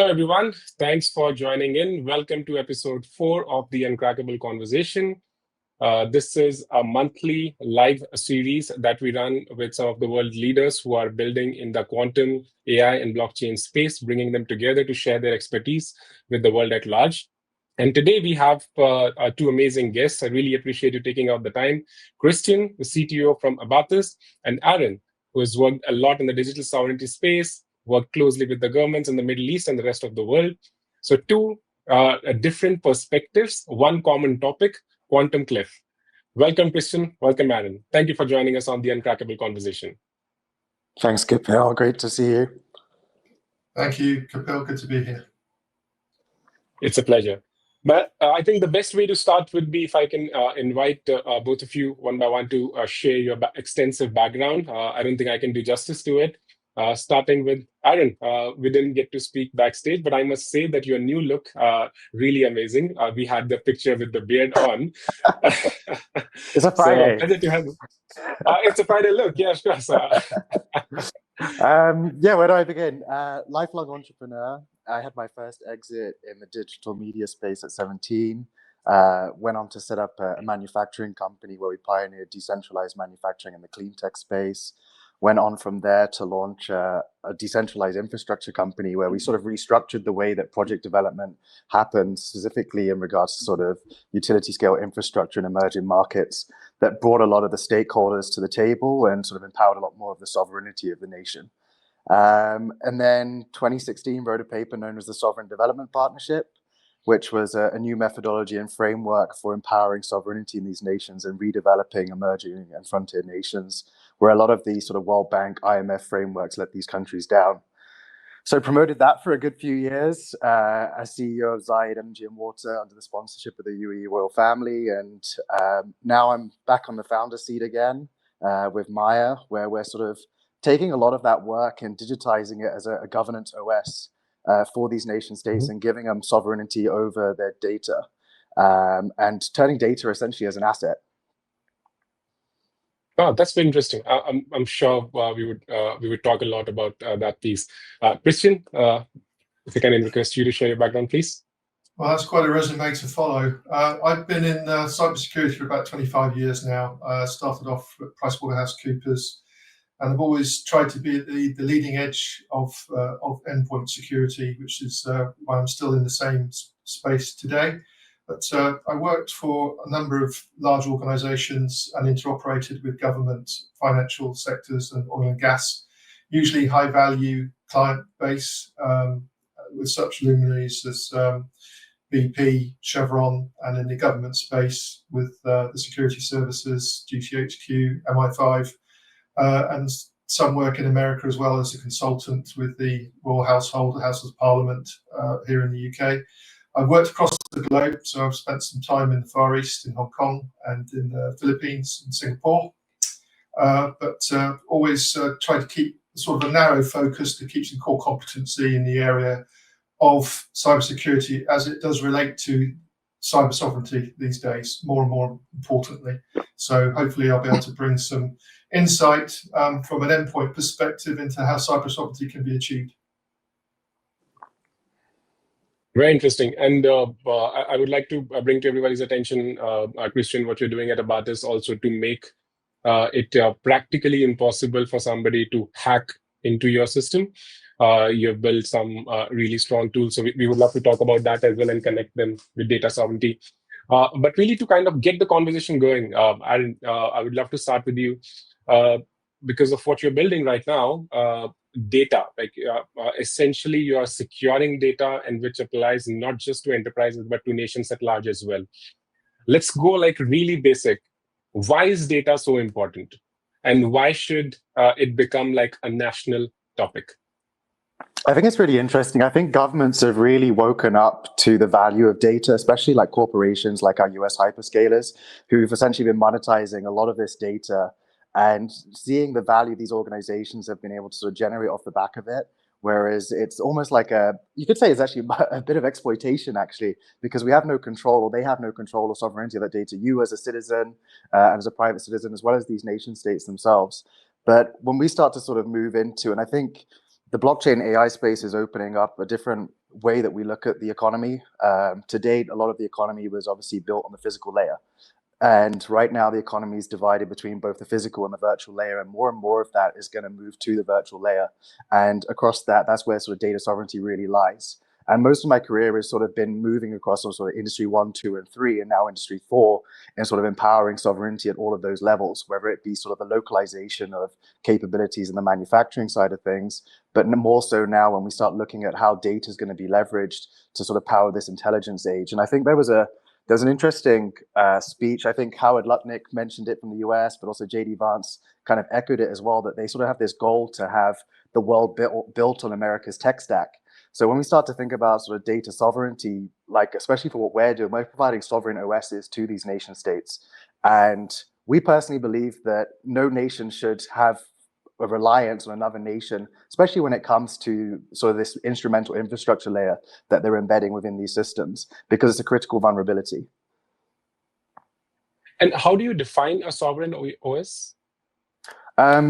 Hello, everyone. Thanks for joining in. Welcome to episode 4 of the Uncrackable Conversation. This is a monthly live series that we run with some of the world leaders who are building in the quantum, AI, and blockchain space, bringing them together to share their expertise with the world at large. And today we have two amazing guests. I really appreciate you taking out the time. Christian, the CTO from Abatis, and Aaron, who has worked a lot in the digital sovereignty space, worked closely with the governments in the Middle East and the rest of the world. So two different perspectives, one common topic, quantum cliff. Welcome, Christian. Welcome, Aaron. Thank you for joining us on the Uncrackable Conversation. Thanks, Kapil. Great to see you. Thank you, Kapil. Good to be here. It's a pleasure. But I think the best way to start would be if I can invite both of you one by one to share your extensive background. I don't think I can do justice to it. Starting with Aaron, we didn't get to speak backstage, but I must say that your new look, really amazing. We had the picture with the beard on. It's a Friday. So, pleasure to have you. It's a Friday look, yeah, sure. Where do I begin? Lifelong entrepreneur. I had my first exit in the digital media space at 17. Went on to set up a manufacturing company where we pioneered decentralized manufacturing in the clean tech space. Went on from there to launch a decentralized infrastructure company where we sort of restructured the way that project development happens, specifically in regards to sort of utility scale infrastructure in emerging markets that brought a lot of the stakeholders to the table and sort of empowered a lot more of the sovereignty of the nation. And then 2016 wrote a paper known as the Sovereign Development Partnership, which was a new methodology and framework for empowering sovereignty in these nations and redeveloping emerging and frontier nations, where a lot of these sort of World Bank, IMF frameworks let these countries down. So promoted that for a good few years as CEO of Zayed Energy and Water under the sponsorship of the UAE royal family. And now I'm back on the founder seat again with Maya, where we're sort of taking a lot of that work and digitizing it as a governance OS for these nation states and giving them sovereignty over their data and turning data essentially as an asset. Oh, that's very interesting. I'm sure we would talk a lot about that piece. Christian, if I can request you to share your background, please. Well, that's quite a resume to follow. I've been in cybersecurity for about 25 years now. Started off at PricewaterhouseCoopers, and I've always tried to be at the leading edge of endpoint security, which is why I'm still in the same space today. But I worked for a number of large organizations and interoperated with government, financial sectors, and oil and gas, usually high-value client base with such luminaries as BP, Chevron, and in the government space with the security services, GCHQ, MI5, and some work in America as well as a consultant with the Royal Household, the House of Parliament here in the UK. I've worked across the globe, so I've spent some time in the Far East, in Hong Kong, and in the Philippines and Singapore. But always try to keep sort of a narrow focus to keep some core competency in the area of cybersecurity as it does relate to cyber sovereignty these days, more and more importantly. So hopefully I'll be able to bring some insight from an endpoint perspective into how cyber sovereignty can be achieved. Very interesting. And I would like to bring to everybody's attention, Christian, what you're doing at Abatis also to make it practically impossible for somebody to hack into your system. You have built some really strong tools. So we would love to talk about that as well and connect them with data sovereignty. But really to kind of get the conversation going, I would love to start with you because of what you're building right now. Data, like essentially you are securing data, and which applies not just to enterprises but to nations at large as well. Let's go like really basic. Why is data so important, and why should it become like a national topic? I think it's really interesting. I think governments have really woken up to the value of data, especially like corporations like our US hyperscalers, who've essentially been monetizing a lot of this data and seeing the value these organizations have been able to sort of generate off the back of it. Whereas it's almost like you could say it's actually a bit of exploitation, actually, because we have no control, or they have no control or sovereignty of that data, you as a citizen and as a private citizen, as well as these nation states themselves. But when we start to sort of move into, and I think the blockchain AI space is opening up a different way that we look at the economy. To date, a lot of the economy was obviously built on the physical layer. And right now, the economy is divided between both the physical and the virtual layer, and more of that is going to move to the virtual layer. And across that, that's where sort of data sovereignty really lies. And most of my career has sort of been moving across sort of industry 1, 2, and 3, and now industry 4, and sort of empowering sovereignty at all of those levels, whether it be sort of the localization of capabilities in the manufacturing side of things, but more so now when we start looking at how data is going to be leveraged to sort of power this intelligence age. And I think there's an interesting speech. I think Howard Lutnick mentioned it from the US, but also J.D. Vance kind of echoed it as well, that they sort of have this goal to have the world built on America's tech stack. So when we start to think about sort of data sovereignty, like especially for what we're doing, we're providing sovereign OSs to these nation states. And we personally believe that no nation should have a reliance on another nation, especially when it comes to sort of this instrumental infrastructure layer that they're embedding within these systems, because it's a critical vulnerability. And how do you define a sovereign OS?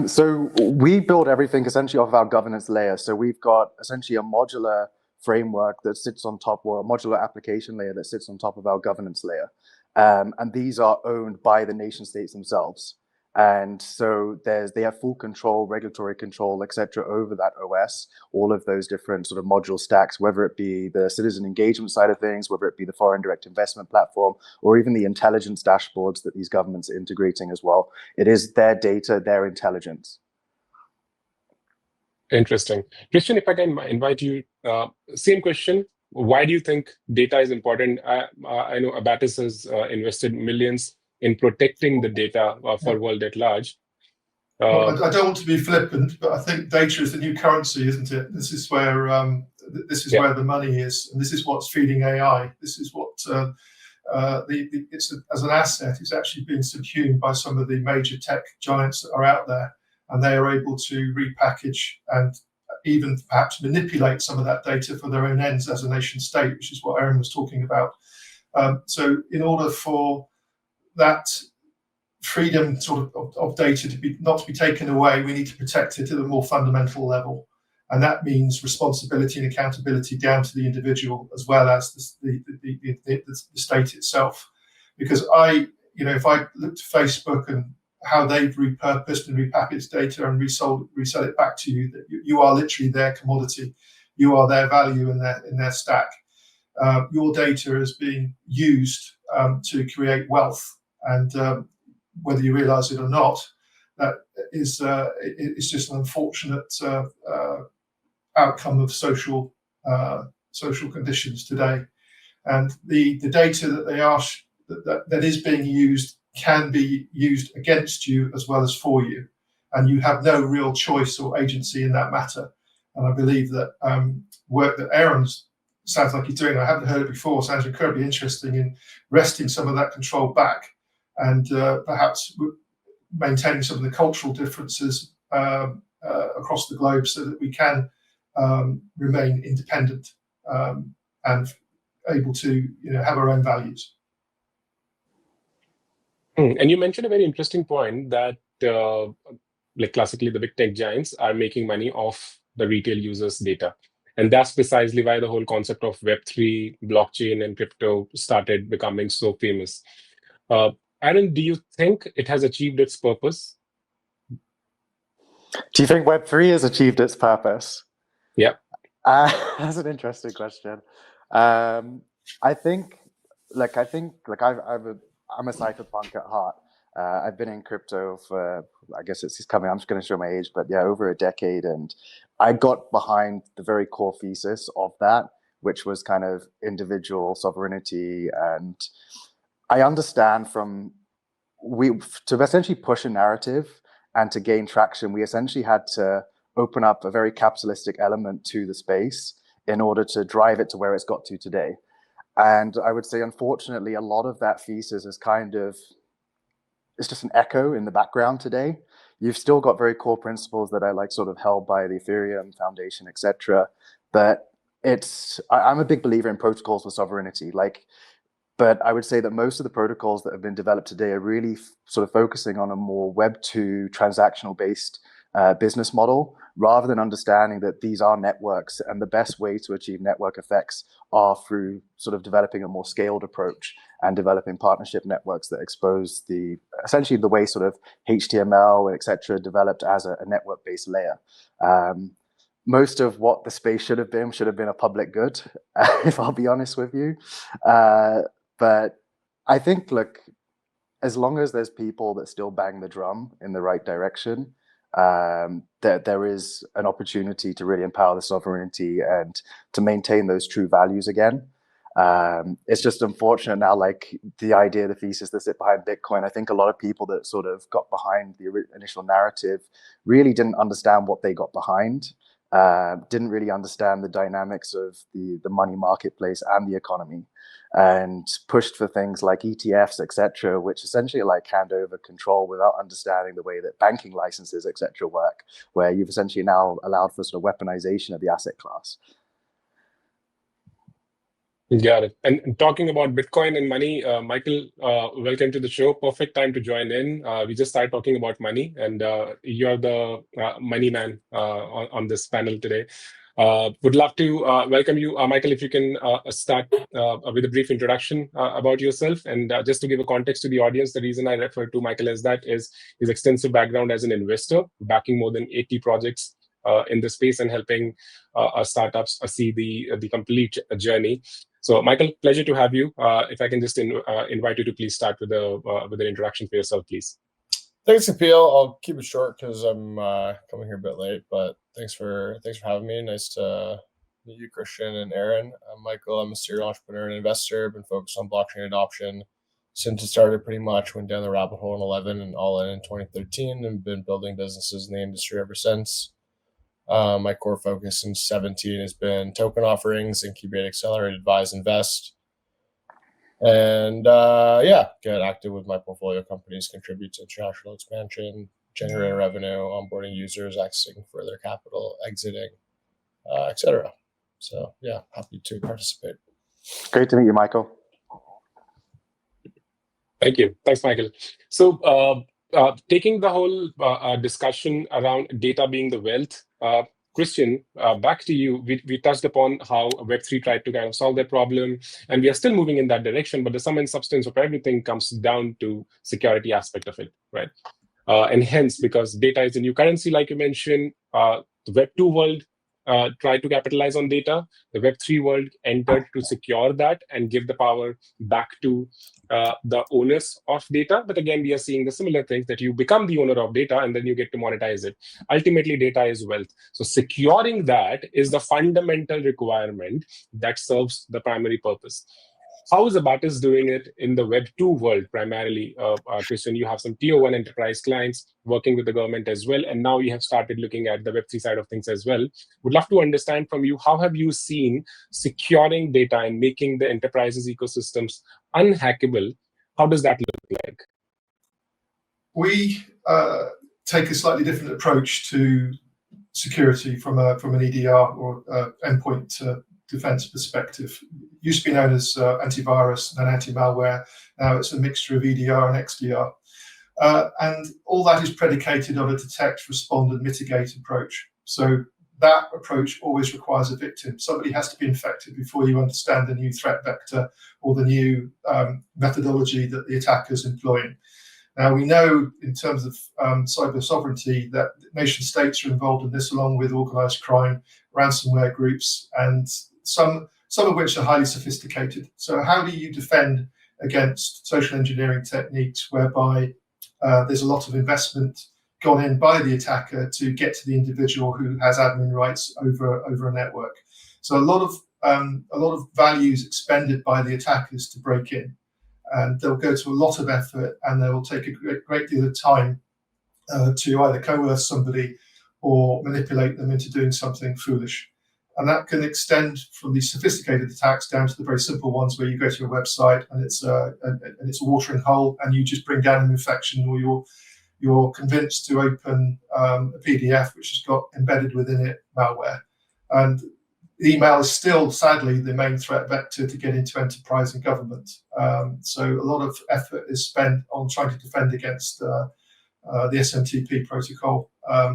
So we build everything essentially off of our governance layer. So we've got essentially a modular framework that sits on top, or a modular application layer that sits on top of our governance layer. And these are owned by the nation states themselves. And so they have full control, regulatory control, et cetera, over that OS, all of those different sort of module stacks, whether it be the citizen engagement side of things, whether it be the foreign direct investment platform, or even the intelligence dashboards that these governments are integrating as well. It is their data, their intelligence. Interesting. Christian, if I can invite you, same question. Why do you think data is important? I know Abatis has invested millions in protecting the data for world at large. Well, I don't want to be flippant, but I think data is the new currency, isn't it? This is where where the money is, and this is what's feeding AI. This is what as an asset, it's actually being subsumed by some of the major tech giants that are out there, and they are able to repackage and even perhaps manipulate some of that data for their own ends as a nation state, which is what Aaron was talking about. So in order for that freedom of data not to be taken away, we need to protect it at a more fundamental level. And that means responsibility and accountability down to the individual as well as the state itself. Because if I look to Facebook and how they've repurposed and repackaged data and resell it back to you, that you are literally their commodity, you are their value in their stack. Your data is being used to create wealth, and whether you realize it or not, that is it's just an unfortunate outcome of social conditions today. And the data that is being used can be used against you as well as for you, and you have no real choice or agency in that matter. And I believe that work that Aaron's sounds like he's doing, I haven't heard it before, sounds incredibly interesting in wresting some of that control back, and perhaps maintaining some of the cultural differences across the globe so that we can remain independent and able to have our own values. And you mentioned a very interesting point that like classically the big tech giants are making money off the retail users' data. And that's precisely why the whole concept of Web3, blockchain, and crypto started becoming so famous. Aaron, do you think it has achieved its purpose? Do you think Web3 has achieved its purpose? Yeah. That's an interesting question. I think I'm a cypherpunk at heart. I've been in crypto for, I guess it's coming, I'm just going to show my age, but yeah, over a decade. And I got behind the very core thesis of that, which was kind of individual sovereignty. And I understand to essentially push a narrative and to gain traction, we essentially had to open up a very capitalistic element to the space in order to drive it to where it's got to today. And I would say, unfortunately, a lot of that thesis is it's just an echo in the background today. You've still got very core principles that are like sort of held by the Ethereum Foundation, etc. But I'm a big believer in protocols for sovereignty. But I would say that most of the protocols that have been developed today are really sort of focusing on a more Web 2 transactional based business model, rather than understanding that these are networks, and the best way to achieve network effects are through sort of developing a more scaled approach and developing partnership networks that expose essentially the way sort of HTML, etc., developed as a network-based layer. Most of what the space should have been a public good, if I'll be honest with you. But I think, look, as long as there's people that still bang the drum in the right direction, there is an opportunity to really empower the sovereignty and to maintain those true values again. It's just unfortunate now, like the thesis that sit behind Bitcoin. I think a lot of people that sort of got behind the initial narrative really didn't understand what they got behind. Didn't really understand the dynamics of the money marketplace and the economy, and pushed for things like ETFs, etc., which essentially like hand over control without understanding the way that banking licenses, etc., work, where you've essentially now allowed for sort of weaponization of the asset class. Got it. And talking about Bitcoin and money, Michael, welcome to the show. Perfect time to join in. We just started talking about money, and you're the money man on this panel today. Would love to welcome you, Michael, if you can start with a brief introduction about yourself. And just to give a context to the audience, the reason I refer to Michael as that is his extensive background as an investor, backing more than 80 projects in the space and helping startups see the complete journey. So, Michael, pleasure to have you. If I can just invite you to please start with an introduction for yourself, please. Thanks, Kapil. I'll keep it short because I'm coming here a bit late. But thanks for having me. Nice to meet you, Christian and Aaron. I'm Michael. I'm a serial entrepreneur and investor. Been focused on blockchain adoption since it started. Pretty much went down the rabbit hole in 11 and all in 2013, and been building businesses in the industry ever since. My core focus since 17 has been token offerings, incubate, accelerate, advise, invest. And get active with my portfolio companies, contribute to international expansion, generating revenue, onboarding users, accessing further capital, exiting, etc. So yeah, happy to participate. Great to meet you, Michael. Thank you. Thanks, Michael. So taking the whole discussion around data being the wealth, Christian, back to you. We touched upon how Web3 tried to kind of solve that problem, and we are still moving in that direction, but the sum and substance of everything comes down to security aspect of it, right? And hence, because data is the new currency, like you mentioned, the Web2 world tried to capitalize on data. The Web3 world entered to secure that and give the power back to the owners of data. But again, we are seeing the similar things, that you become the owner of data and then you get to monetize it. Ultimately, data is wealth. So securing that is the fundamental requirement that serves the primary purpose. How is Abatis doing it in the Web2 world primarily? Christian, you have some tier 1 enterprise clients working with the government as well, and now you have started looking at the Web3 side of things as well. Would love to understand from you, how have you seen securing data and making the enterprises ecosystems unhackable? How does that look like? We take a slightly different approach to security from an EDR or endpoint defense perspective. Used to be known as antivirus and anti-malware. Now it's a mixture of EDR and XDR. And all that is predicated on a detect, respond, and mitigate approach. So that approach always requires a victim. Somebody has to be infected before you understand the new threat vector or the new methodology that the attacker is employing. Now, we know in terms of cyber sovereignty that nation states are involved in this, along with organized crime, ransomware groups, and some of which are highly sophisticated. So how do you defend against social engineering techniques whereby there's a lot of investment gone in by the attacker to get to the individual who has admin rights over a network? So a lot of values expended by the attackers to break in, and they'll go to a lot of effort, and they will take a great deal of time to either coerce somebody or manipulate them into doing something foolish. And that can extend from these sophisticated attacks down to the very simple ones where you go to a website and it's a watering hole, and you just bring down an infection, or you're convinced to open a PDF which has got embedded within it malware. And email is still, sadly, the main threat vector to get into enterprise and government. So a lot of effort is spent on trying to defend against the SMTP protocol,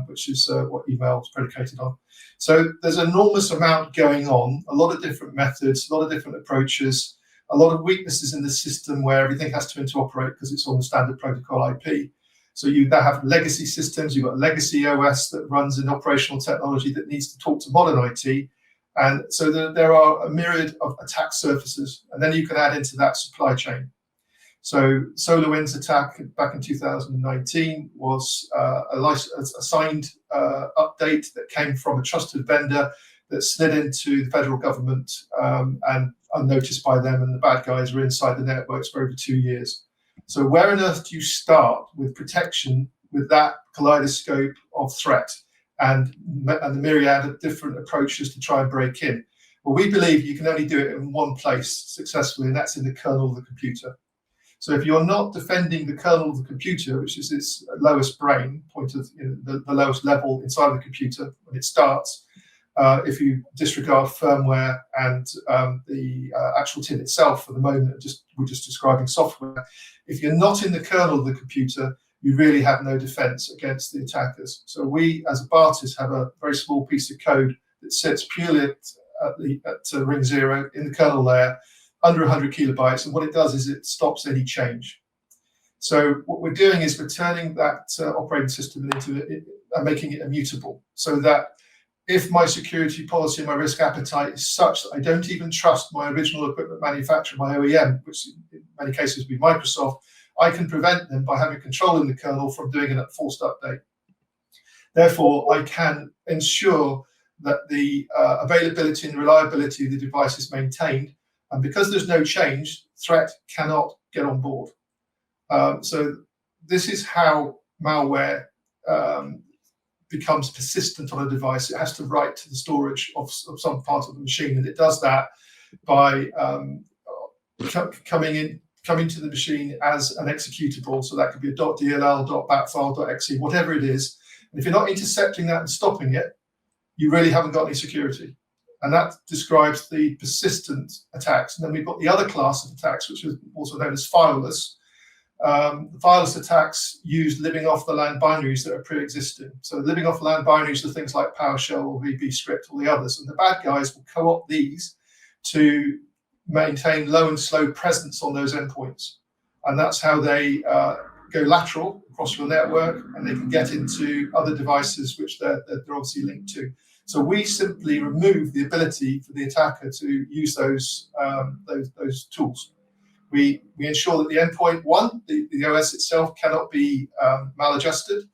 which is what email is predicated on. So there's an enormous amount going on, a lot of different methods, a lot of different approaches, a lot of weaknesses in the system where everything has to interoperate because it's on the standard protocol IP. So you now have legacy systems, you've got legacy OS that runs in operational technology that needs to talk to modern IT. And so there are a myriad of attack surfaces. And then you can add into that supply chain. So SolarWinds attack back in 2019 was a signed update that came from a trusted vendor that slid into the federal government and unnoticed by them, and the bad guys were inside the networks for over 2 years. So where on earth do you start with protection with that kaleidoscope of threat and the myriad of different approaches to try and break in? Well, we believe you can only do it in one place successfully, and that's in the kernel of the computer. So if you're not defending the kernel of the computer, which is its lowest brain, point of the lowest level inside the computer when it starts, if you disregard firmware and the actual tin itself for the moment, we're just describing software. If you're not in the kernel of the computer, you really have no defense against the attackers. So we, as a Bartis, have a very small piece of code that sits purely at ring 0 in the kernel layer, under 100 kilobytes, and what it does is it stops any change. So what we're doing is we're turning that operating system into it and making it immutable, so that if my security policy and my risk appetite is such that I don't even trust my original equipment manufacturer, my OEM, which in many cases would be Microsoft, I can prevent them by having control in the kernel from doing a forced update. Therefore, I can ensure that the availability and reliability of the device is maintained. And because there's no change, threat cannot get on board. So this is how malware becomes persistent on a device. It has to write to the storage of some part of the machine, and it does that by coming to the machine as an executable. So that could be a .dll, .bat file, .exe, whatever it is. And if you're not intercepting that and stopping it, you really haven't got any security. And that describes the persistent attacks. And then we've got the other class of attacks, which is also known as fileless. The fileless attacks use living off the land binaries that are pre-existing. So living off the land binaries are things like PowerShell or VBScript or the others. And the bad guys will co-opt these to maintain low and slow presence on those endpoints. And that's how they go lateral across your network, and they can get into other devices which they're obviously linked to. So we simply remove the ability for the attacker to use those tools. We ensure that the endpoint, one, the OS itself cannot be maladjusted,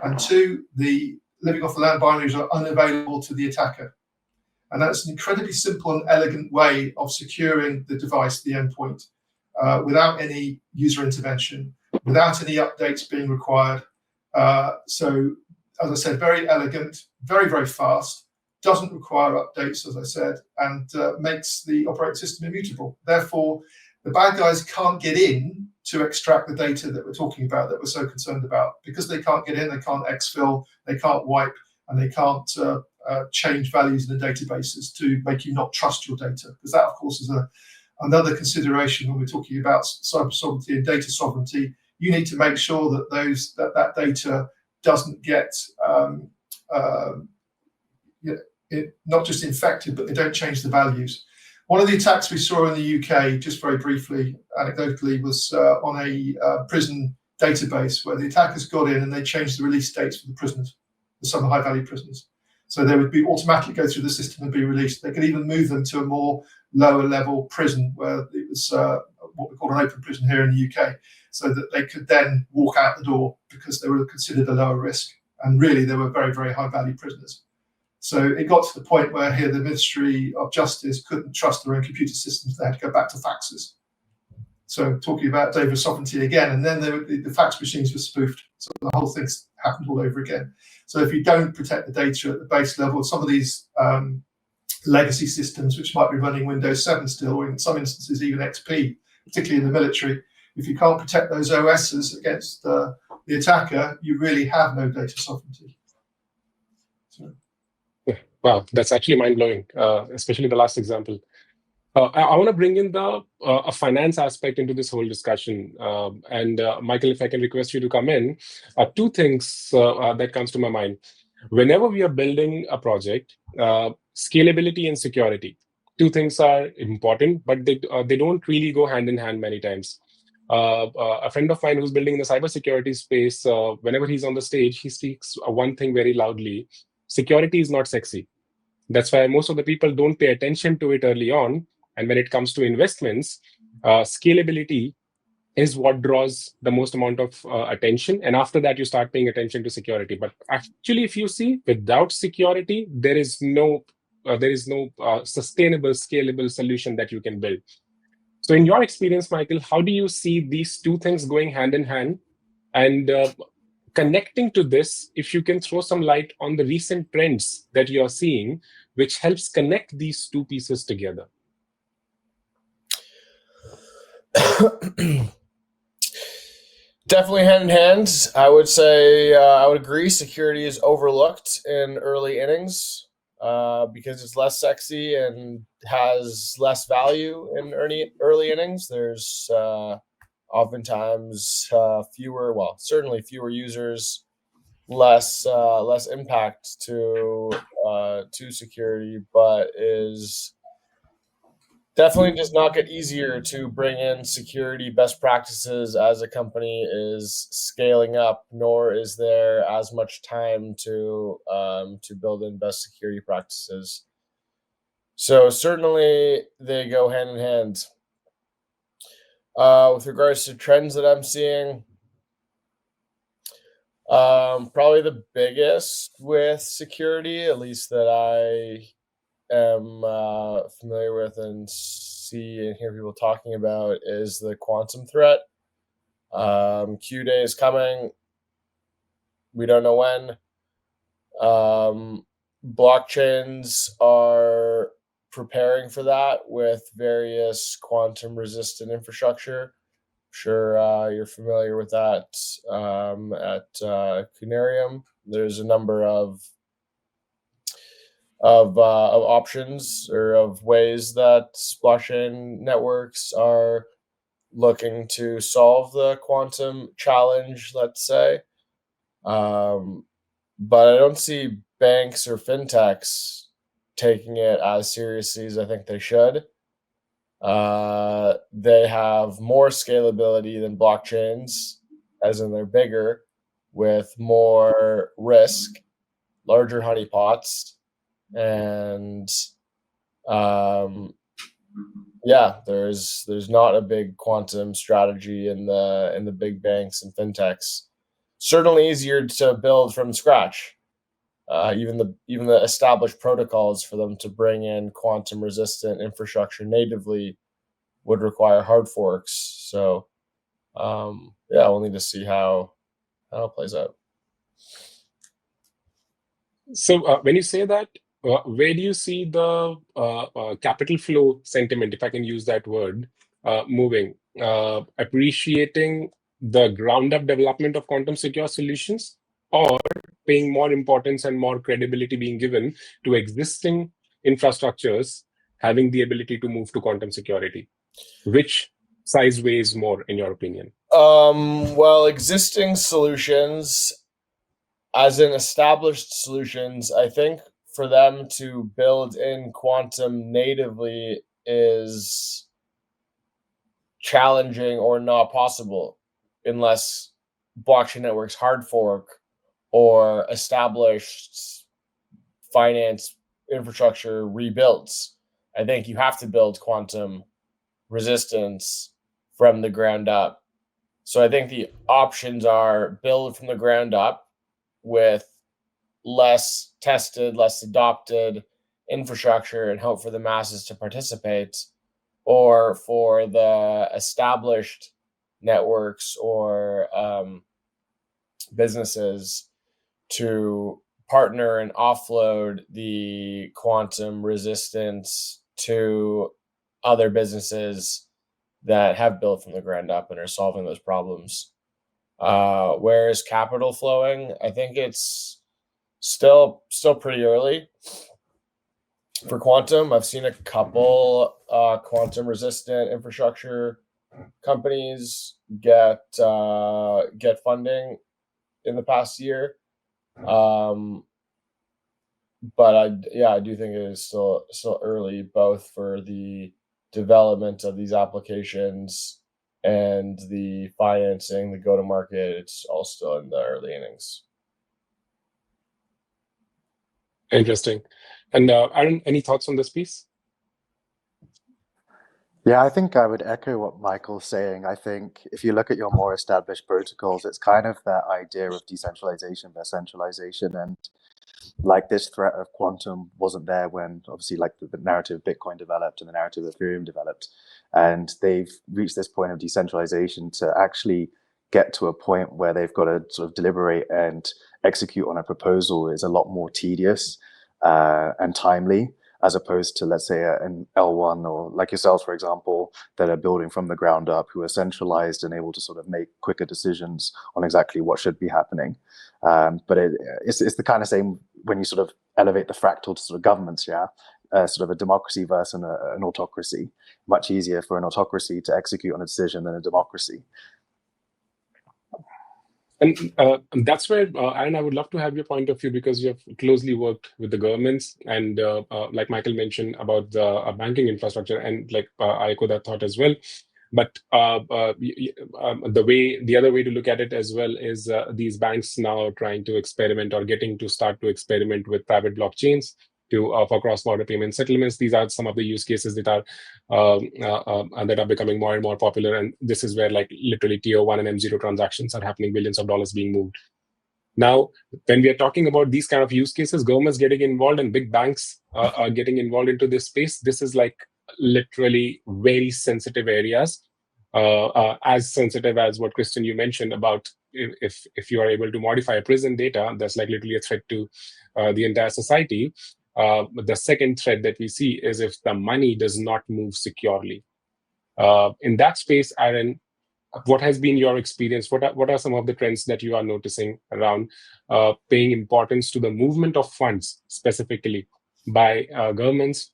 and two, the living off the land binaries are unavailable to the attacker. And that's an incredibly simple and elegant way of securing the device, the endpoint, without any user intervention, without any updates being required. So, as I said, very elegant, very, very fast, doesn't require updates, as I said, and makes the operating system immutable. Therefore, the bad guys can't get in to extract the data that we're talking about, that we're so concerned about. Because they can't get in, they can't exfil, they can't wipe, and they can't change values in the databases to make you not trust your data. Because that, of course, is another consideration when we're talking about cyber sovereignty and data sovereignty. You need to make sure that that data doesn't get not just infected, but they don't change the values. One of the attacks we saw in the UK, just very briefly, anecdotally, was on a prison database where the attackers got in and they changed the release dates for the prisoners, for some high-value prisoners. So they would be automatically go through the system and be released. They could even move them to a more lower-level prison where it was what we call an open prison here in the UK, so that they could then walk out the door because they were considered a lower risk. And really, they were very, very high-value prisoners. So it got to the point where here the Ministry of Justice couldn't trust their own computer systems. They had to go back to faxes. So talking about data sovereignty again, and then the fax machines were spoofed. So the whole thing happened all over again. So if you don't protect the data at the base level, some of these legacy systems, which might be running Windows 7 still, or in some instances even XP, particularly in the military, if you can't protect those OSs against the attacker, you really have no data sovereignty. So. Wow, that's actually mind-blowing, especially the last example. I want to bring in the a finance aspect into this whole discussion. And Michael, if I can request you to come in, two things that comes to my mind. Whenever we are building a project, scalability and security, two things are important, but they don't really go hand in hand many times. A friend of mine who's building in the cybersecurity space, whenever he's on the stage, he speaks one thing very loudly: security is not sexy. That's why most of the people don't pay attention to it early on. And when it comes to investments, scalability is what draws the most amount of attention. And after that, you start paying attention to security. But actually, if you see, without security, there is no sustainable, scalable solution that you can build. So, in your experience, Michael, how do you see these two things going hand in hand? And connecting to this, if you can throw some light on the recent trends that you're seeing, which helps connect these two pieces together. Definitely hand in hand. I would say I would agree. Security is overlooked in early innings because it's less sexy and has less value in early innings. There's oftentimes certainly fewer users, less impact to security, but is definitely does not get easier to bring in security best practices as a company is scaling up, nor is there as much time to build in best security practices. So certainly they go hand in hand. With regards to trends that I'm seeing, probably the biggest with security, at least that I am familiar with and see and hear people talking about, is the quantum threat. Q Day is coming. We don't know when. Blockchains are preparing for that with various quantum resistant infrastructure. Sure, you're familiar with that at Quranium. There's a number of options or of ways that blockchain networks are looking to solve the quantum challenge, let's say. But I don't see banks or fintechs taking it as seriously as I think they should. They have more scalability than blockchains, as in they're bigger, with more risk, larger honeypots, and there's not a big quantum strategy in the big banks and fintechs. Certainly easier to build from scratch. Even the established protocols for them to bring in quantum resistant infrastructure natively would require hard forks. So we'll need to see how it plays out. So when you say that, where do you see the capital flow sentiment, if I can use that word, moving? Appreciating the ground up development of quantum secure solutions, or paying more importance and more credibility being given to existing infrastructures having the ability to move to quantum security? Which size weighs more, in your opinion? Well, existing solutions, as in established solutions, I think for them to build in quantum natively is challenging or not possible unless blockchain networks hard fork or established finance infrastructure rebuilds. I think you have to build quantum resistance from the ground up. So I think the options are build from the ground up with less tested, less adopted infrastructure and hope for the masses to participate, or for the established networks or businesses to partner and offload the quantum resistance to other businesses that have built from the ground up and are solving those problems. Where is capital flowing? I think it's still pretty early. For quantum, I've seen a couple quantum resistant infrastructure companies get funding in the past year. But I do think it is still early, both for the development of these applications and the financing, the go-to-market. It's all still in the early innings. Interesting. And Aaron, any thoughts on this piece? Yeah, I think I would echo what Michael's saying. I think if you look at your more established protocols, it's kind of that idea of decentralization versus centralization. And like this threat of quantum wasn't there when obviously like the narrative of Bitcoin developed and the narrative of Ethereum developed. And they've reached this point of decentralization to actually get to a point where they've got to sort of deliberate and execute on a proposal is a lot more tedious and timely, as opposed to, let's say, an L1 or like yourselves, for example, that are building from the ground up, who are centralized and able to sort of make quicker decisions on exactly what should be happening. But it's the kind of same when you sort of elevate the fractal to sort of governments, yeah? Sort of a democracy versus an autocracy. Much easier for an autocracy to execute on a decision than a democracy. And that's where, Aaron, I would love to have your point of view, because you have closely worked with the governments, and like Michael mentioned about the banking infrastructure, and like I echo that thought as well. But the other way to look at it as well is these banks now trying to experiment or start to experiment with private blockchains for cross-border payment settlements. These are some of the use cases that are becoming more and more popular, and this is where like literally tier 1 and M0 transactions are happening, billions of dollars being moved. Now, when we are talking about these kind of use cases, governments getting involved and big banks are getting involved into this space, this is like literally very sensitive areas, as sensitive as what Christian you mentioned about if you are able to modify prison data, that's like literally a threat to the entire society. But the second threat that we see is if the money does not move securely. In that space, Aaron, what has been your experience? What are some of the trends that you are noticing around paying importance to the movement of funds, specifically by governments,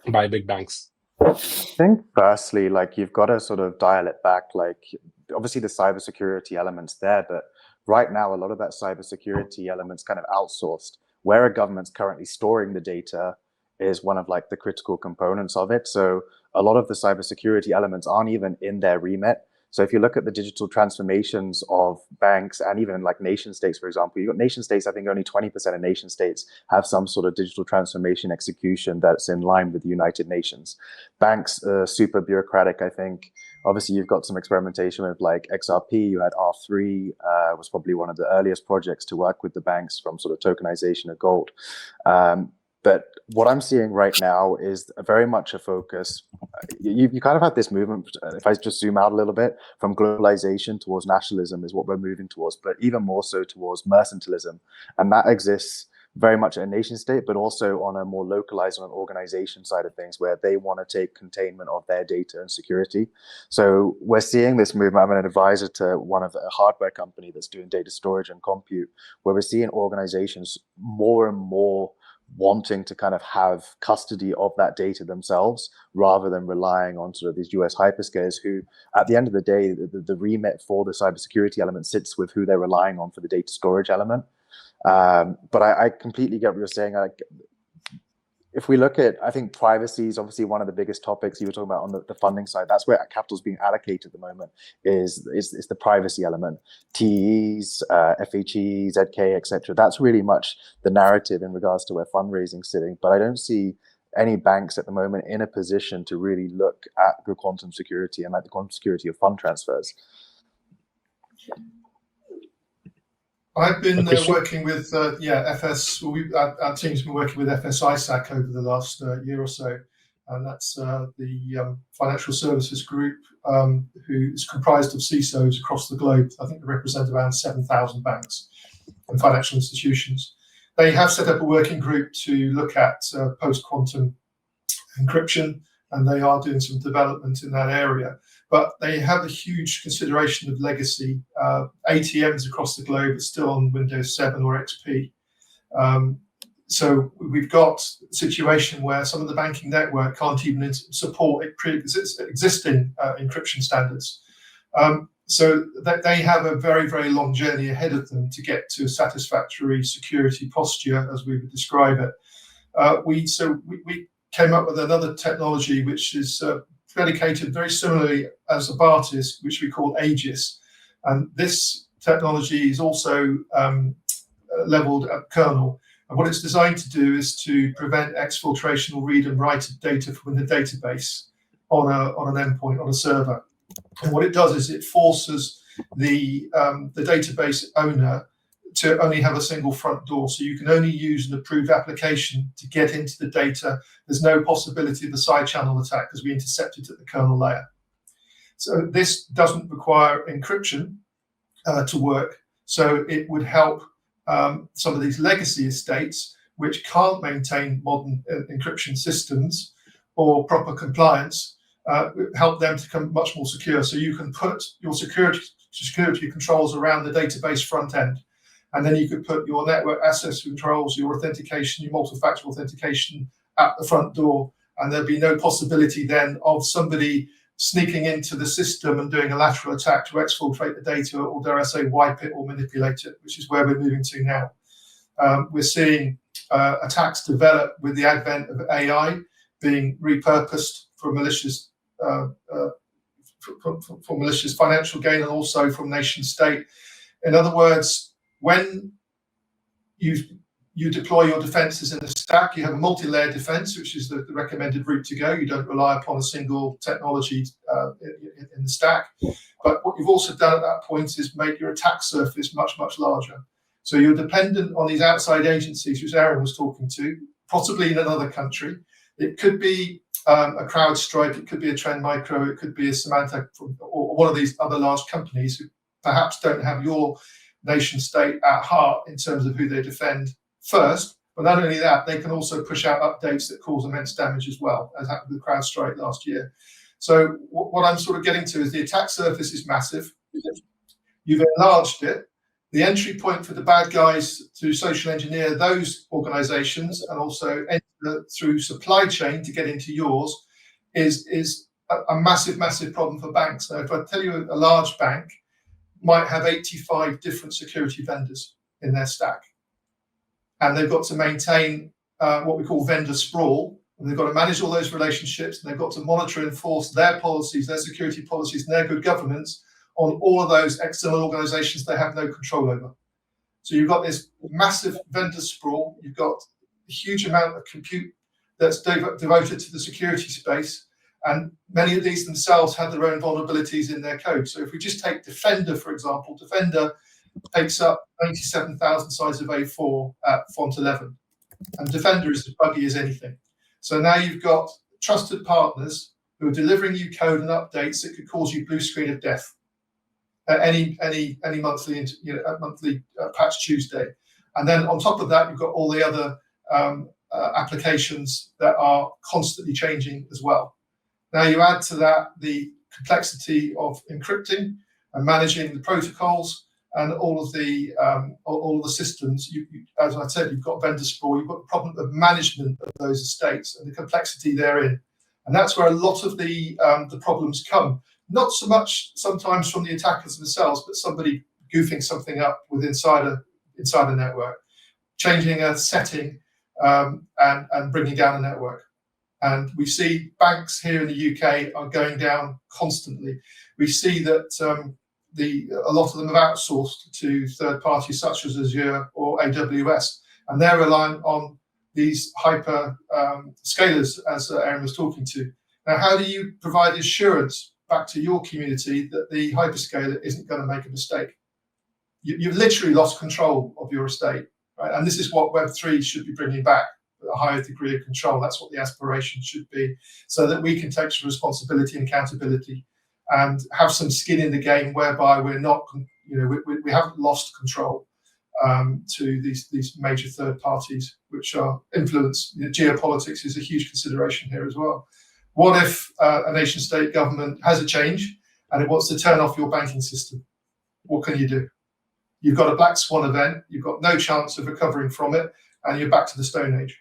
by big banks? I think firstly, like you've got to sort of dial it back. Like obviously the cybersecurity elements there, but right now a lot of that cybersecurity elements kind of outsourced. Where a government's currently storing the data is one of like the critical components of it. So a lot of the cybersecurity elements aren't even in their remit. So if you look at the digital transformations of banks and even like nation states, for example, you've got nation states, I think only 20% of nation states have some sort of digital transformation execution that's in line with the United Nations. Banks are super bureaucratic, I think. Obviously, you've got some experimentation with like XRP. You had R3, was probably one of the earliest projects to work with the banks from sort of tokenization of gold. But what I'm seeing right now is very much a focus. You kind of have this movement, if I just zoom out a little bit, from globalization towards nationalism is what we're moving towards, but even more so towards mercantilism. And that exists very much at a nation state, but also on a more localized on an organization side of things, where they want to take containment of their data and security. So we're seeing this movement. I'm an advisor to one of a hardware company that's doing data storage and compute, where we're seeing organizations more and more wanting to kind of have custody of that data themselves, rather than relying on sort of these US hyperscalers who, at the end of the day, the remit for the cybersecurity element sits with who they're relying on for the data storage element. But I completely get what you're saying. If we look at, I think privacy is obviously one of the biggest topics you were talking about on the funding side. That's where capital's being allocated at the moment, is the privacy element. TEs, FHE, ZK, etc. That's really much the narrative in regards to where fundraising's sitting. But I don't see any banks at the moment in a position to really look at the quantum security and like the quantum security of fund transfers. I've been working with FS. Our team's been working with FS ISAC over the last year or so, and that's the financial services group who is comprised of CISOs across the globe. I think they represent around 7,000 banks and financial institutions. They have set up a working group to look at post-quantum encryption, and they are doing some development in that area. But they have a huge consideration of legacy. ATMs across the globe are still on Windows 7 or XP. So we've got a situation where some of the banking network can't even support existing encryption standards. So that they have a very, very long journey ahead of them to get to a satisfactory security posture, as we would describe it. We came up with another technology which is predicated very similarly as Abatis, which we call Aegis. And this technology is also leveled at kernel. And what it's designed to do is to prevent exfiltration or read and write of data from the database on an endpoint, on a server. And what it does is it forces the database owner to only have a single front door. So you can only use an approved application to get into the data. There's no possibility of a side channel attack because we intercept it at the kernel layer. So this doesn't require encryption to work. So it would help some of these legacy estates which can't maintain modern encryption systems or proper compliance, help them to become much more secure. So you can put your security controls around the database front end. And then you could put your network access controls, your authentication, your multi-factor authentication at the front door. And there'd be no possibility then of somebody sneaking into the system and doing a lateral attack to exfiltrate the data, or dare I say, wipe it or manipulate it, which is where we're moving to now. We're seeing attacks develop with the advent of AI being repurposed for malicious for malicious financial gain, and also from nation state. In other words, when you deploy your defenses in a stack, you have a multi-layer defense, which is the recommended route to go. You don't rely upon a single technology in the stack. But what you've also done at that point is make your attack surface much, much larger. So you're dependent on these outside agencies, which Aaron was talking to, possibly in another country. It could be a CrowdStrike, it could be a Trend Micro, it could be a Symantec, or one of these other large companies who perhaps don't have your nation state at heart in terms of who they defend first. But not only that, they can also push out updates that cause immense damage as well, as happened with CrowdStrike last year. So what I'm sort of getting to is the attack surface is massive. You've enlarged it. The entry point for the bad guys to social engineer those organizations and also enter through supply chain to get into yours is a massive, massive problem for banks. Now, if I tell you a large bank might have 85 different security vendors in their stack, and they've got to maintain what we call vendor sprawl, and they've got to manage all those relationships, and they've got to monitor and enforce their policies, their security policies, and their good governance on all of those external organizations they have no control over. So you've got this massive vendor sprawl, you've got a huge amount of compute that's devoted to the security space, and many of these themselves have their own vulnerabilities in their code. So if we just take Defender, for example, Defender takes up 97,000 size of A4 at font 11, and Defender is as buggy as anything. So now you've got trusted partners who are delivering you code and updates that could cause you blue screen of death at any monthly patch Tuesday. And then on top of that, you've got all the other applications that are constantly changing as well. Now you add to that the complexity of encrypting and managing the protocols and all of the systems. As I said, you've got vendor sprawl, you've got the problem of management of those estates and the complexity therein. And that's where a lot of the problems come. Not so much sometimes from the attackers themselves, but somebody goofing something up with inside a network, changing a setting and bringing down a network. And we see banks here in the UK are going down constantly. We see that a lot of them have outsourced to third parties such as Azure or AWS, and they're relying on these hyper scalers, as Aaron was talking to. Now, how do you provide assurance back to your community that the hyperscaler isn't going to make a mistake? You've literally lost control of your estate, right? And this is what Web3 should be bringing back, a higher degree of control. That's what the aspiration should be, so that we can take some responsibility and accountability and have some skin in the game, whereby we're not, we haven't lost control to these major third parties, which are influenced. Geopolitics is a huge consideration here as well. What if a nation state government has a change and it wants to turn off your banking system? What can you do? You've got a black swan event. You've got no chance of recovering from it. and you're back to the Stone Age.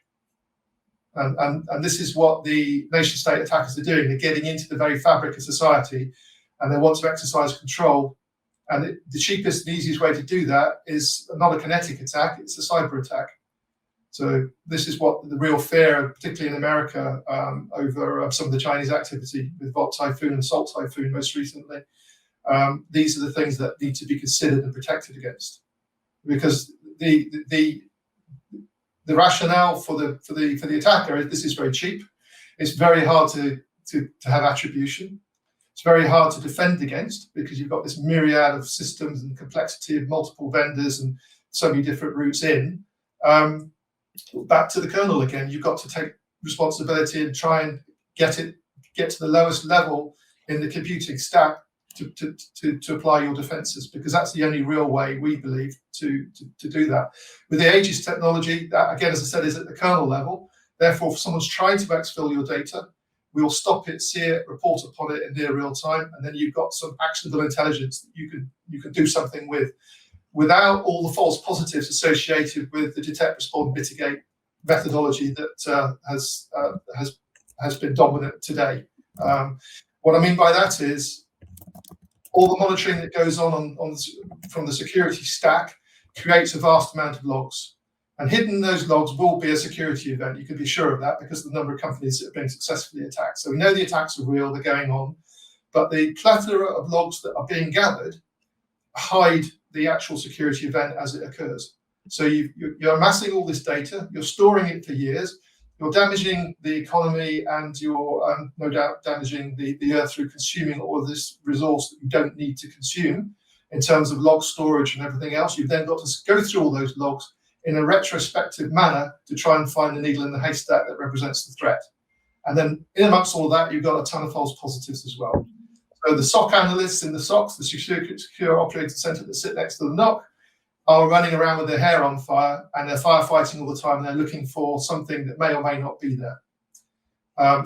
And this is what the nation-state attackers are doing. They're getting into the very fabric of society, and they want to exercise control. And the cheapest and easiest way to do that is not a kinetic attack, it's a cyber attack. So this is what the real fear, particularly in America, over some of the Chinese activity with Volt Typhoon and Salt Typhoon most recently. These are the things that need to be considered and protected against, because the rationale for the attacker is this is very cheap. It's very hard to have attribution. It's very hard to defend against because you've got this myriad of systems and complexity of multiple vendors and so many different routes in. Back to the kernel again, you've got to take responsibility and try and get to the lowest level in the computing stack to apply your defenses, because that's the only real way, we believe, to do that. With the Aegis technology, that again, as I said, is at the kernel level. Therefore, if someone's trying to exfil your data, we'll stop it, see it, report upon it in near real time, and then you've got some actionable intelligence that you can do something with, without all the false positives associated with the detect, respond, mitigate methodology that has been dominant today. What I mean by that is all the monitoring that goes on from the security stack creates a vast amount of logs. And hidden in those logs will be a security event. You can be sure of that because of the number of companies that are being successfully attacked. So we know the attacks are real, they're going on, but the plethora of logs that are being gathered hide the actual security event as it occurs. So you're amassing all this data, you're storing it for years, you're damaging the economy, and you're no doubt damaging the earth through consuming all of this resource that you don't need to consume in terms of log storage and everything else. You've then got to go through all those logs in a retrospective manner to try and find the needle in the haystack that represents the threat. And then in amongst all of that, you've got a ton of false positives as well. So the SOC analysts in the SOCs, the secure operating center that sit next to the NOC, are running around with their hair on fire, and they're firefighting all the time, and they're looking for something that may or may not be there.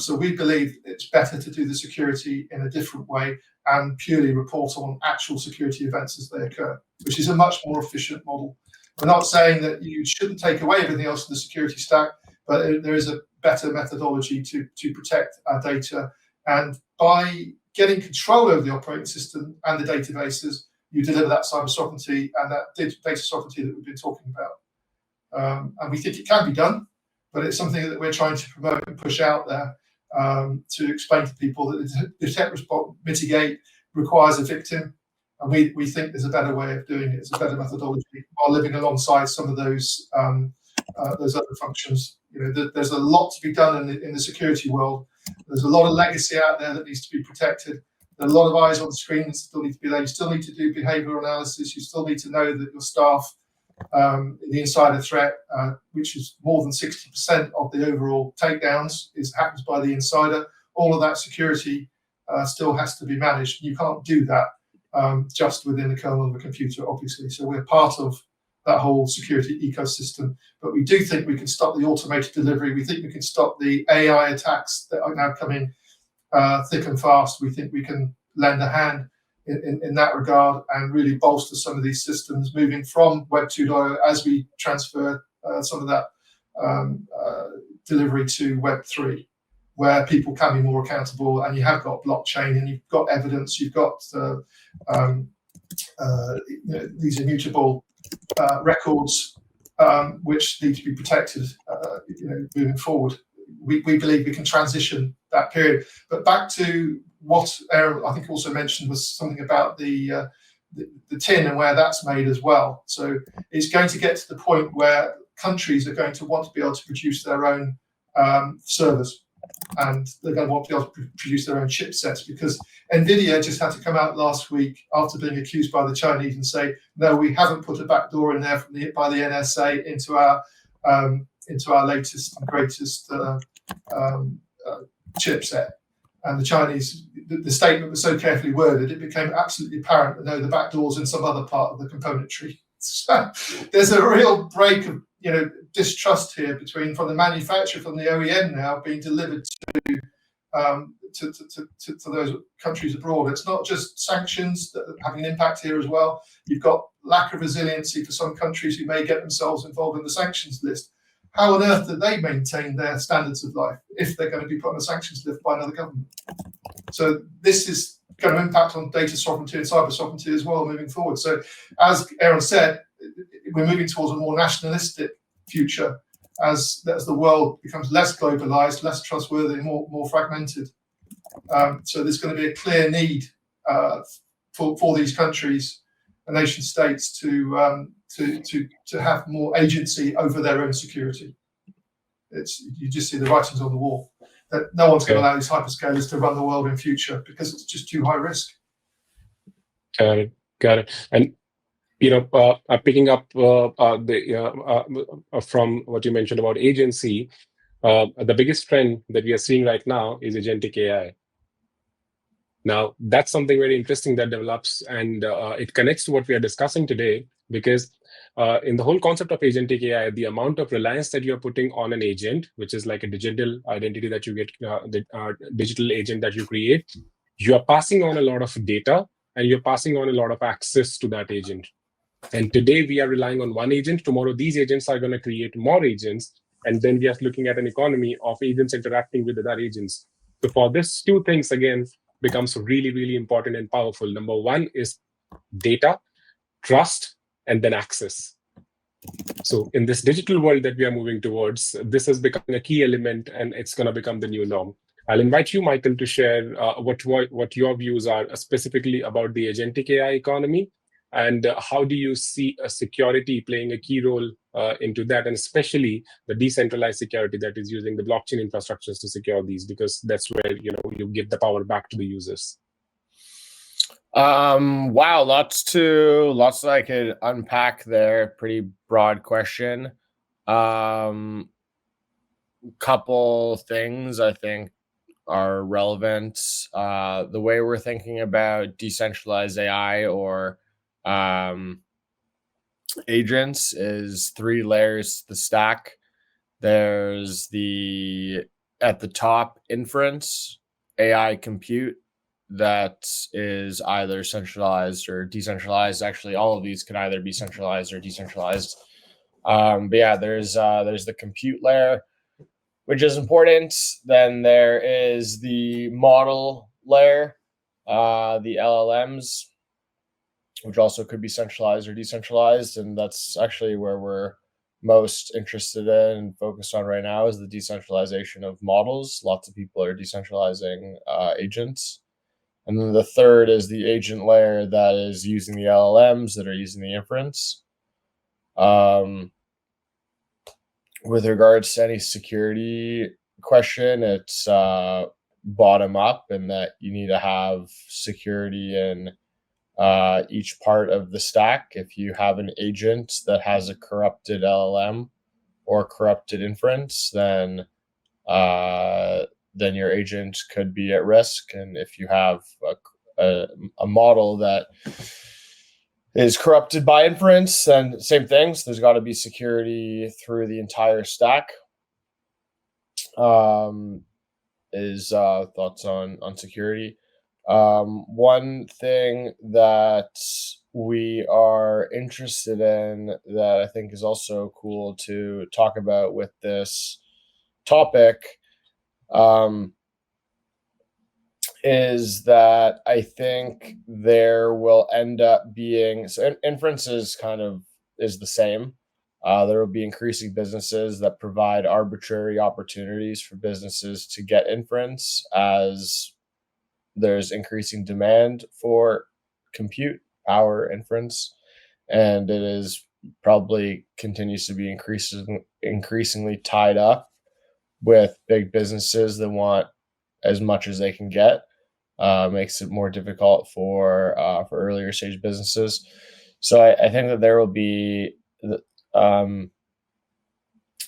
So we believe it's better to do the security in a different way and purely report on actual security events as they occur, which is a much more efficient model. We're not saying that you shouldn't take away everything else in the security stack, but there is a better methodology to protect our data. And by getting control over the operating system and the databases, you deliver that cyber sovereignty and that data sovereignty that we've been talking about. And we think it can be done, but it's something that we're trying to promote and push out there to explain to people that detect, respond, mitigate requires a victim. And we think there's a better way of doing it. It's a better methodology while living alongside some of those other functions. You know, there's a lot to be done in the security world. There's a lot of legacy out there that needs to be protected. There are a lot of eyes on the screen that still need to be there. You still need to do behavioral analysis. You still need to know that your staff, the insider threat, which is more than 60% of the overall takedowns, happens by the insider. All of that security still has to be managed. You can't do that just within the kernel of a computer, obviously. So we're part of that whole security ecosystem. But we do think we can stop the automated delivery. We think we can stop the AI attacks that are now coming thick and fast. We think we can lend a hand in that regard and really bolster some of these systems moving from Web 2.0 as we transfer some of that delivery to Web 3, where people can be more accountable, and you have got blockchain and you've got evidence, you've got these immutable records which need to be protected moving forward. We believe we can transition that period. But back to what Aaron, I think, also mentioned was something about the tin and where that's made as well. So it's going to get to the point where countries are going to want to be able to produce their own servers, and they're going to want to be able to produce their own chipsets, because NVIDIA just had to come out last week after being accused by the Chinese and say, no, we haven't put a backdoor in there by the NSA into our latest and greatest chipset. And the Chinese, the statement was so carefully worded, it became absolutely apparent that no, the backdoor's in some other part of the componentry. So there's a real break of distrust here from the manufacturer, from the OEM now being delivered to those countries abroad. It's not just sanctions that are having an impact here as well. You've got lack of resiliency for some countries who may get themselves involved in the sanctions list. how on earth do they maintain their standards of life if they're going to be put on a sanctions list by another government? So this is going to impact on data sovereignty and cyber sovereignty as well moving forward. So as Aaron said, we're moving towards a more nationalistic future as the world becomes less globalized, less trustworthy, more fragmented. So there's going to be a clear need for these countries and nation states to have more agency over their own security. You just see the writings on the wall that no one's going to allow these hyperscalers to run the world in future because it's just too high risk. Got it. And picking up from what you mentioned about agency, the biggest trend that we are seeing right now is agentic AI. Now, that's something very interesting that develops, and it connects to what we are discussing today, because in the whole concept of agentic AI, the amount of reliance that you're putting on an agent, which is like a digital identity that you get, the digital agent that you create, you are passing on a lot of data and you're passing on a lot of access to that agent. And today we are relying on one agent. Tomorrow, these agents are going to create more agents. And then we are looking at an economy of agents interacting with other agents. So for this, two things, again, becomes really, really important and powerful. Number one is data, trust, and then access. So in this digital world that we are moving towards, this is becoming a key element, and it's going to become the new norm. I'll invite you, Michael, to share what your views are specifically about the agentic AI economy, and how do you see security playing a key role into that, and especially the decentralized security that is using the blockchain infrastructures to secure these, because that's where you give the power back to the users. Wow, lots that I could unpack there. Pretty broad question. Couple things I think are relevant. The way we're thinking about decentralized AI or agents is 3 layers the stack. There's at the top, inference, AI compute, that is either centralized or decentralized. Actually, all of these can either be centralized or decentralized. But yeah, there's the compute layer, which is important. Then there is the model layer, the LLMs, which also could be centralized or decentralized. And that's actually where we're most interested in and focused on right now, is the decentralization of models. Lots of people are decentralizing agents. And then the third is the agent layer that is using the LLMs that are using the inference. With regards to any security question, it's bottom up, in that you need to have security in each part of the stack. If you have an agent that has a corrupted LLM or corrupted inference, then your agent could be at risk. And if you have a model that is corrupted by inference, then same things. There's got to be security through the entire stack. Is thoughts on security? One thing that we are interested in that I think is also cool to talk about with this topic is that I think there will end up being, so inference is the same. There will be increasing businesses that provide arbitrary opportunities for businesses to get inference, as there's increasing demand for compute power inference, and it is probably continues to be increasingly tied up with big businesses that want as much as they can get. Makes it more difficult for earlier stage businesses. So I think that there will be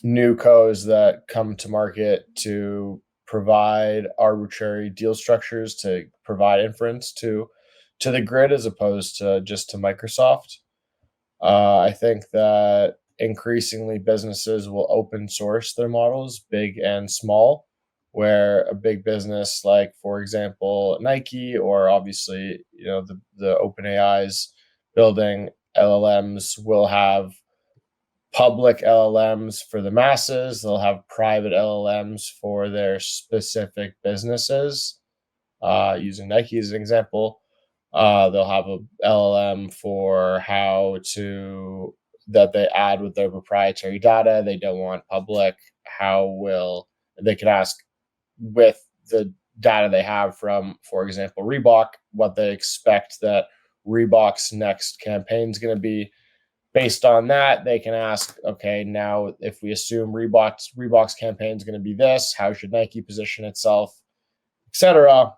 new codes that come to market to provide arbitrary deal structures to provide inference to the grid, as opposed to just to Microsoft. I think that increasingly businesses will open source their models, big and small, where a big business like, for example, Nike, or obviously, the OpenAI's building LLMs, will have public LLMs for the masses. They'll have private LLMs for their specific businesses. Using Nike as an example, they'll have a LLM for that they add with their proprietary data. They don't want public. They can ask with the data they have from, for example, Reebok, what they expect that Reebok's next campaign is going to be. Based on that, they can ask, okay, now if we assume Reebok's campaign is going to be this, how should Nike position itself, etc.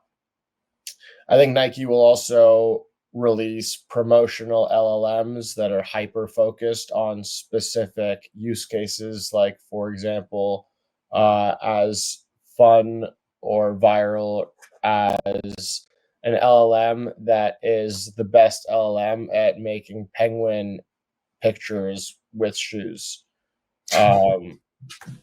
I think Nike will also release promotional LLMs that are hyper-focused on specific use cases, like, for example, as fun or viral as an LLM that is the best LLM at making penguin pictures with shoes. You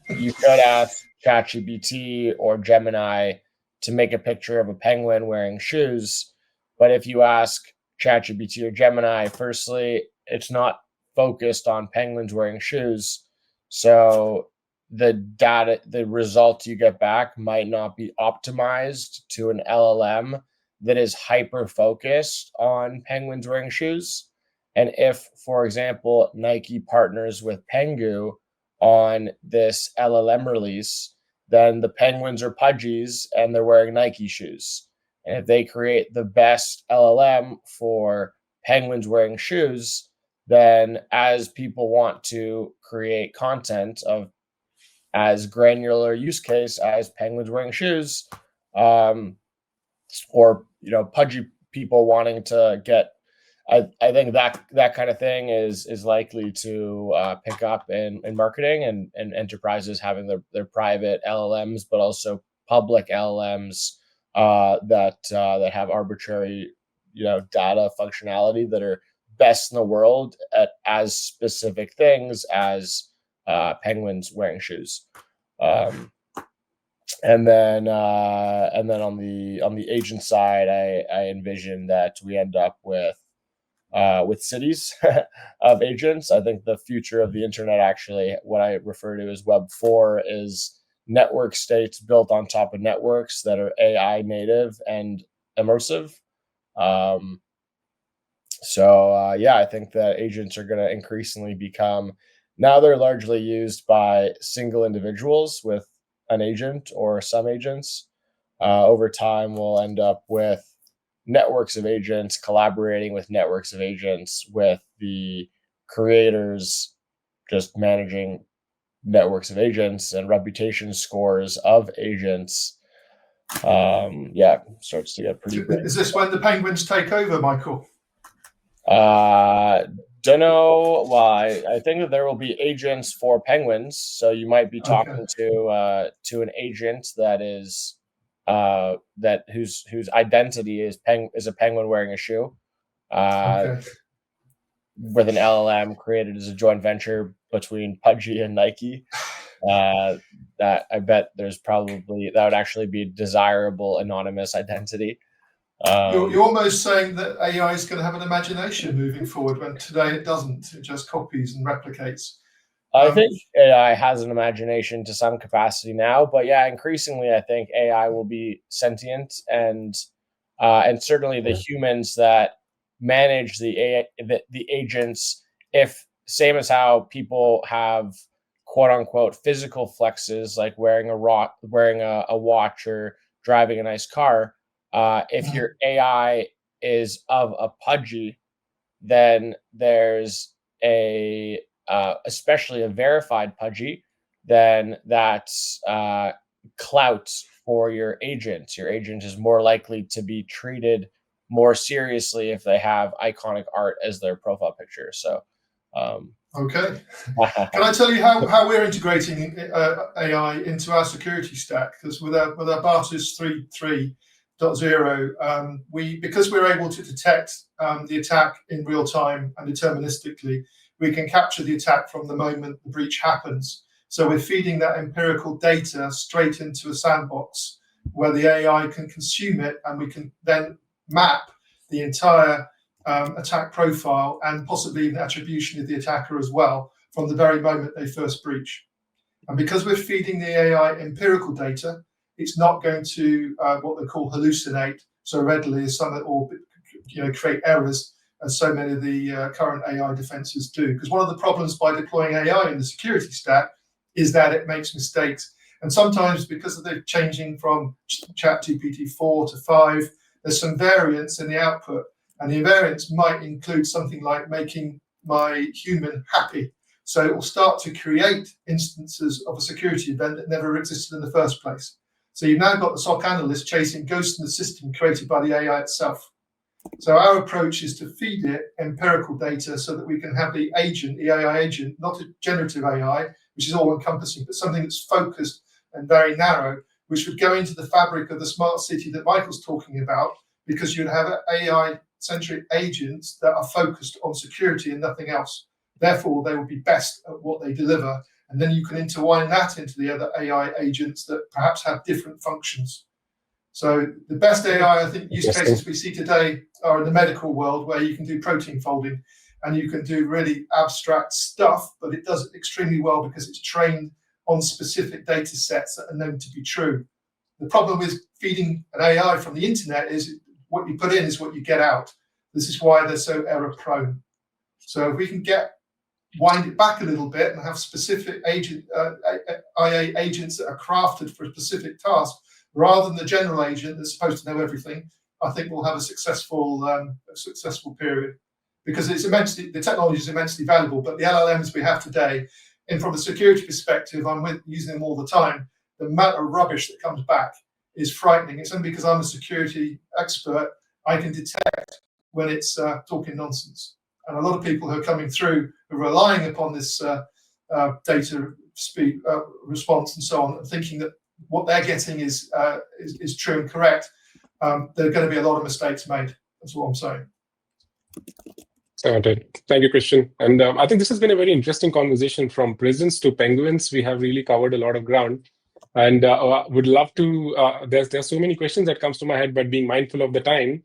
could ask ChatGPT or Gemini to make a picture of a penguin wearing shoes, but if you ask ChatGPT or Gemini, firstly, it's not focused on penguins wearing shoes, so the result you get back might not be optimized to an LLM that is hyper focused on penguins wearing shoes. And if, for example, Nike partners with Pengu on this LLM release, then the penguins are pudgies and they're wearing Nike shoes. And if they create the best LLM for penguins wearing shoes, then as people want to create content of as granular use case as penguins wearing shoes, or pudgy people wanting to get, I think that kind of thing is likely to pick up in marketing and enterprises having their private LLMs, but also public LLMs that have arbitrary data functionality that are best in the world at as specific things as penguins wearing shoes. And then on the agent side, I envision that we end up with cities of agents. I think the future of the internet, actually, what I refer to as Web 4, is network states built on top of networks that are AI native and immersive. I think that agents are going to increasingly become, now they're largely used by single individuals with an agent or some agents. Over time, we'll end up with networks of agents collaborating with networks of agents, with the creators just managing networks of agents and reputation scores of agents. Starts to get pretty big. Is this when the penguins take over, Michael? Don't know why. I think that there will be agents for penguins, so you might be talking to an agent that is whose identity is a penguin wearing a shoe, with an LLM created as a joint venture between Pudgy and Nike. That I bet there's probably, that would actually be a desirable anonymous identity. You're almost saying that AI is going to have an imagination moving forward, when today it doesn't. It just copies and replicates. I think AI has an imagination to some capacity now, but increasingly I think AI will be sentient, and certainly the humans that manage the agents, if same as how people have quote unquote physical flexes like wearing a watch or driving a nice car. If your AI is of a pudgy, then there's especially a verified pudgy, then that's clout for your agent. Your agent is more likely to be treated more seriously if they have iconic art as their profile picture. So, okay. Can I tell you how we're integrating AI into our security stack? Because with our Bartus 3.0, because we're able to detect the attack in real time and deterministically, we can capture the attack from the moment the breach happens. So we're feeding that empirical data straight into a sandbox where the AI can consume it, and we can then map the entire attack profile and possibly the attribution of the attacker as well from the very moment they first breach. And because we're feeding the AI empirical data, it's not going to what they call hallucinate so readily as some, or create errors as so many of the current AI defenses do. Because one of the problems by deploying AI in the security stack is that it makes mistakes. And sometimes because of the changing from ChatGPT 4 to 5, there's some variance in the output. And the variance might include something like making my human happy. So it will start to create instances of a security event that never existed in the first place. So you've now got the SOC analyst chasing ghosts in the system created by the AI itself. So our approach is to feed it empirical data so that we can have the agent, the AI agent, not a generative AI, which is all encompassing, but something that's focused and very narrow, which would go into the fabric of the smart city that Michael's talking about, because you'd have AI-centric agents that are focused on security and nothing else. Therefore, they will be best at what they deliver. And then you can intertwine that into the other AI agents that perhaps have different functions. So the best AI, I think, use cases we see today are in the medical world, where you can do protein folding and you can do really abstract stuff, but it does it extremely well because it's trained on specific data sets that are known to be true. The problem with feeding an AI from the internet is what you put in is what you get out. This is why they're so error prone. So if we can wind it back a little bit and have specific IA agents that are crafted for a specific task, rather than the general agent that's supposed to know everything, I think we'll have a successful period, because the technology is immensely valuable. But the LLMs we have today, and from a security perspective, I'm using them all the time. The amount of rubbish that comes back is frightening. It's only because I'm a security expert I can detect when it's talking nonsense. And a lot of people who are coming through are relying upon this data response and so on, and thinking that what they're getting is true and correct. There are going to be a lot of mistakes made. That's what I'm saying. Okay. Thank you, Christian. And I think this has been a very interesting conversation. From prisons to penguins, we have really covered a lot of ground. And would love to, there's so many questions that comes to my head, but being mindful of the time,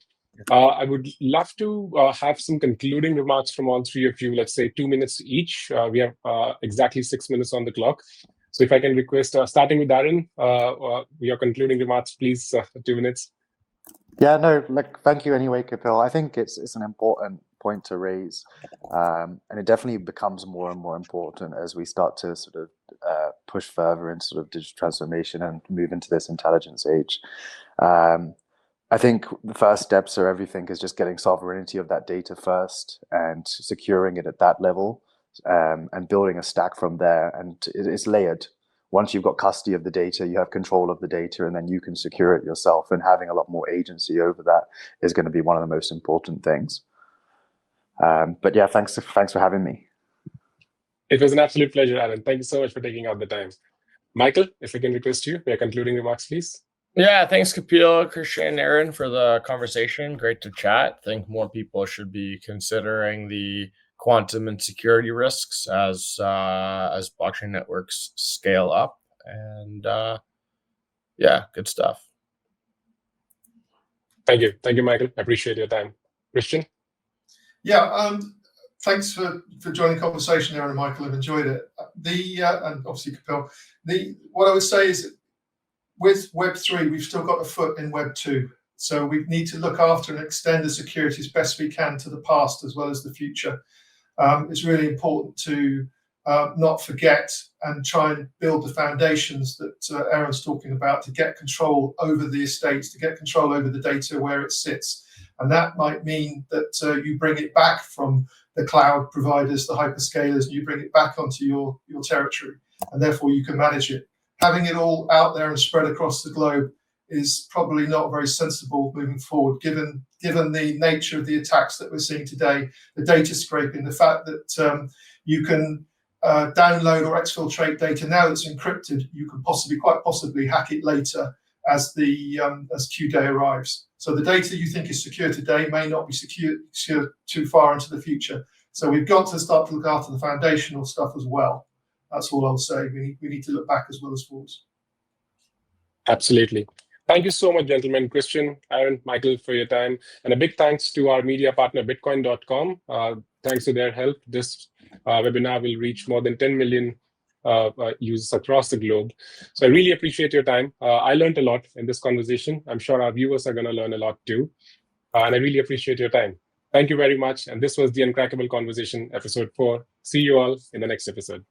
I would love to have some concluding remarks from all three of you, let's say 2 minutes each. We have exactly 6 minutes on the clock. So if I can request, starting with Darren, your concluding remarks, please, 2 minutes. Yeah, no, thank you anyway, Kapil. I think it's an important point to raise, and it definitely becomes more and more important as we start to sort of push further into sort of digital transformation and move into this intelligence age. I think the first steps are everything is just getting sovereignty of that data first and securing it at that level, and building a stack from there. And it's layered. Once you've got custody of the data, you have control of the data, and then you can secure it yourself. And having a lot more agency over that is going to be one of the most important things. But yeah, thanks for having me. It was an absolute pleasure, Aaron. Thank you so much for taking out the time. Michael, if I can request you, your concluding remarks, please. Yeah, thanks, Kapil, Christian, and Aaron, for the conversation. Great to chat. I think more people should be considering the quantum and security risks as blockchain networks scale up. And yeah, good stuff. Thank you, Michael. I appreciate your time. Christian? Yeah, thanks for joining the conversation, Aaron and Michael. I've enjoyed it. And obviously Kapil. What I would say is, with Web3, we've still got a foot in Web 2. So we need to look after and extend the security as best we can to the past as well as the future. It's really important to not forget and try and build the foundations that Aaron's talking about, to get control over the estates, to get control over the data where it sits. And that might mean that you bring it back from the cloud providers, the hyperscalers, and you bring it back onto your territory, and therefore you can manage it. Having it all out there and spread across the globe is probably not very sensible moving forward, given the nature of the attacks that we're seeing today, the data scraping, the fact that you can download or exfiltrate data now that's encrypted. You can quite possibly hack it later as Q day arrives. So the data you think is secure today may not be secure too far into the future. So we've got to start to look after the foundational stuff as well. That's all I'll say. We need to look back as well as forwards. Absolutely. Thank you so much, gentlemen. Christian, Aaron, Michael, for your time. And a big thanks to our media partner, Bitcoin.com. Thanks to their help, this webinar will reach more than 10 million users across the globe. So I really appreciate your time. I learned a lot in this conversation. I'm sure our viewers are going to learn a lot too. And I really appreciate your time. Thank you very much. And this was the Uncrackable Conversation, episode 4. See you all in the next episode.